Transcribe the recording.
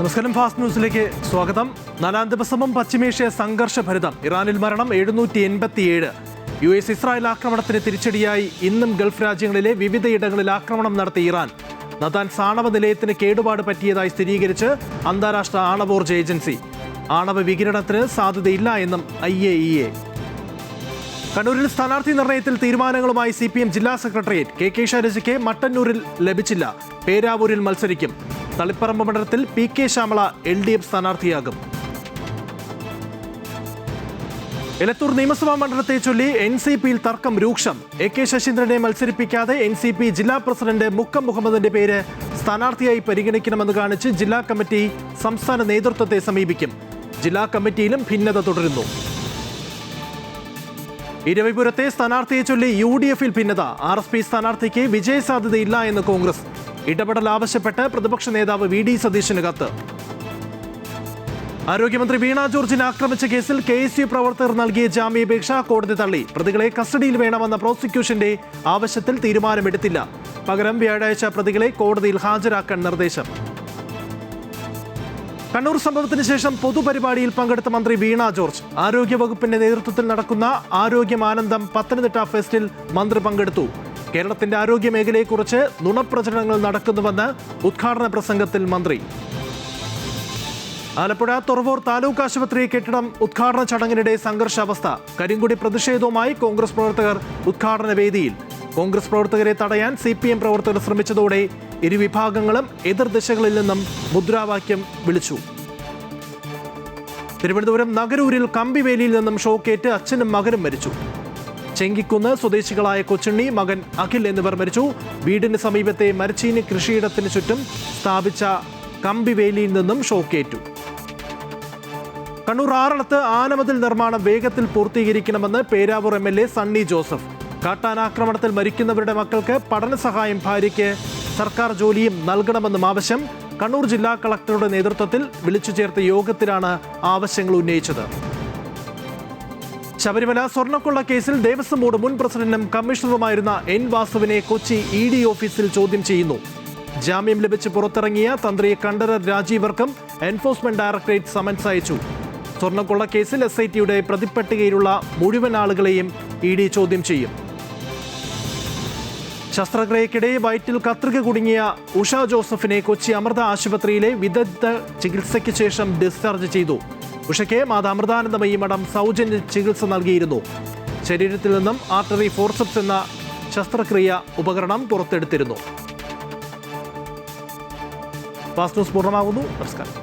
നമസ്കാരം. ഫാസ്റ്റ് ന്യൂസിലേക്ക് സ്വാഗതം. 4ാം ദിവസവും പശ്ചിമേഷ്യ സംഘർഷഭരിതം. ഇറാനിൽ മരണം 787. US ഇസ്രായേൽ ആക്രമണത്തിന് തിരിച്ചടിയായി ഇന്നും ഗൾഫ് രാജ്യങ്ങളിലെ വിവിധയിടങ്ങളിൽ ആക്രമണം നടത്തിയ ഇറാൻ നതാൻസ് ആണവ നിലയത്തിന് കേടുപാട് പറ്റിയതായി സ്ഥിരീകരിച്ച് അന്താരാഷ്ട്ര ആണവോർജ്ജ ഏജൻസി. ആണവ വികിരണത്തിന് സാധ്യതയില്ല എന്നും IAEA. കണ്ണൂരിൽ സ്ഥാനാർത്ഥി നിർണയത്തിൽ തീരുമാനങ്ങളുമായി CPM ജില്ലാ സെക്രട്ടേറിയറ്റ്. KK ശൈലജയ്ക്ക് മട്ടന്നൂരിൽ ലഭിച്ചില്ല, പേരാവൂരിൽ മത്സരിക്കും. തളിപ്പറമ്പ് മണ്ഡലത്തിൽ PK ശ്യാമള LDF സ്ഥാനാർത്ഥിയാകും. എലത്തൂർ നിയമസഭാ മണ്ഡലത്തെ ചൊല്ലി NCPയിൽ തർക്കം രൂക്ഷം. AK ശശീന്ദ്രനെ മത്സരിപ്പിക്കാതെ NCP ജില്ലാ പ്രസിഡന്റ് മുക്കം മുഹമ്മദിന്റെ പേര് സ്ഥാനാർത്ഥിയായി പരിഗണിക്കണമെന്ന് കാണിച്ച് ജില്ലാ കമ്മിറ്റി സംസ്ഥാന നേതൃത്വത്തെ സമീപിക്കും. ജില്ലാ കമ്മിറ്റിയിലും ഭിന്നത തുടരുന്നു. ഇരവിപുരത്തെ സ്ഥാനാർത്ഥിയെ ചൊല്ലി UDFൽ ഭിന്നത. RSP സ്ഥാനാർത്ഥിക്ക് വിജയസാധ്യതയില്ല എന്ന് കോൺഗ്രസ്. ഇടപെടൽ ആവശ്യപ്പെട്ട് പ്രതിപക്ഷ നേതാവ് VD സതീശന് കത്ത്. ആരോഗ്യമന്ത്രി വീണ ജോർജിനെ ആക്രമിച്ച കേസിൽ KSU പ്രവർത്തകർ നൽകിയ ജാമ്യാപേക്ഷ കോടതി തള്ളി. പ്രതികളെ കസ്റ്റഡിയിൽ വേണമെന്ന പ്രോസിക്യൂഷന്റെ ആവശ്യത്തിൽ തീരുമാനമെടുത്തില്ല. പകരം വ്യാഴാഴ്ച പ്രതികളെ കോടതിയിൽ ഹാജരാക്കാൻ നിർദ്ദേശം. കണ്ണൂർ സംഭവത്തിന് ശേഷം പൊതുപരിപാടിയിൽ പങ്കെടുത്ത മന്ത്രി വീണ ജോർജ്. ആരോഗ്യവകുപ്പിന്റെ നേതൃത്വത്തിൽ നടക്കുന്ന ആരോഗ്യമാനന്ദം പത്തനംതിട്ട ഫെസ്റ്റിൽ മന്ത്രി പങ്കെടുത്തു. കേരളത്തിന്റെ ആരോഗ്യ മേഖലയെക്കുറിച്ച് നുണപ്രചരണങ്ങൾ നടക്കുന്നുവെന്ന് ഉദ്ഘാടന പ്രസംഗത്തിൽ മന്ത്രി. ആലപ്പുഴ തുറവൂർ താലൂക്ക് ആശുപത്രി കെട്ടിടം ഉദ്ഘാടന ചടങ്ങിനിടെ സംഘർഷാവസ്ഥ. കരിങ്കുടി പ്രതിഷേധവുമായി കോൺഗ്രസ് പ്രവർത്തകർ ഉദ്ഘാടന വേദിയിൽ. കോൺഗ്രസ് പ്രവർത്തകരെ തടയാൻ CPM പ്രവർത്തകർ ശ്രമിച്ചതോടെ ഇരുവിഭാഗങ്ങളും എതിർദിശകളിൽ നിന്നും മുദ്രാവാക്യം വിളിച്ചു. തിരുവനന്തപുരം നഗരൂരിൽ കമ്പിവേലിയിൽ നിന്നും ഷോക്കേറ്റ് അച്ഛനും മകനും മരിച്ചു. ചെങ്കിക്കുന്ന് സ്വദേശികളായ കൊച്ചുണ്ണി, മകൻ അഖിൽ എന്നിവർ മരിച്ചു. വീടിന് സമീപത്തെ മരച്ചീനി കൃഷിയിടത്തിന് ചുറ്റും സ്ഥാപിച്ച കമ്പിവേലിയിൽ നിന്നും ഷോക്കേറ്റു. കണ്ണൂർ ആറളത്ത് ആനമതിൽ നിർമ്മാണം വേഗത്തിൽ പൂർത്തീകരിക്കണമെന്ന് പേരാവൂർ MLA സണ്ണി ജോസഫ്. കാട്ടാനാക്രമണത്തിൽ മരിക്കുന്നവരുടെ മക്കൾക്ക് പഠന സഹായം, ഭാര്യയ്ക്ക് സർക്കാർ ജോലിയും നൽകണമെന്നും ആവശ്യം. കണ്ണൂർ ജില്ലാ കളക്ടറുടെ നേതൃത്വത്തിൽ വിളിച്ചു ചേർത്ത യോഗത്തിലാണ് ആവശ്യങ്ങൾ ഉന്നയിച്ചത്. ശബരിമല സ്വർണ്ണക്കൊള്ള കേസിൽ ദേവസ്വം ബോർഡ് മുൻ പ്രസിഡന്റും കമ്മീഷണറുമായിരുന്ന N വാസുവിനെ കൊച്ചി ED ഓഫീസിൽ ചോദ്യം ചെയ്യുന്നു. ജാമ്യം ലഭിച്ച് പുറത്തിറങ്ങിയ തന്ത്രി കണ്ഠരർ രാജീവർക്കും എൻഫോഴ്സ്മെന്റ് ഡയറക്ടറേറ്റ് സമൻസ് അയച്ചു. സ്വർണ്ണക്കൊള്ള കേസിൽ SITയുടെ പ്രതിപ്പട്ടികയിലുള്ള മുഴുവൻ ആളുകളെയും ED ചോദ്യം ചെയ്യും. ശസ്ത്രക്രിയക്കിടെ വയറ്റിൽ കത്രിക കുടുങ്ങിയ ഉഷ ജോസഫിനെ കൊച്ചി അമൃത ആശുപത്രിയിലെ വിദഗ്ധ ചികിത്സയ്ക്ക് ശേഷം ഡിസ്ചാർജ് ചെയ്തു. ഉഷയ്ക്ക് മാതാ അമൃതാനന്ദമയി മഠം സൗജന്യ ചികിത്സ നൽകിയിരുന്നു. ശരീരത്തിൽ നിന്നും ആർട്ടറി ഫോർസെപ്സ് എന്ന ശസ്ത്രക്രിയ ഉപകരണം പുറത്തെടുത്തിരുന്നു. ഫാസ്റ്റ് ന്യൂസ് പൂർണ്ണമാകുന്നു. നമസ്കാരം.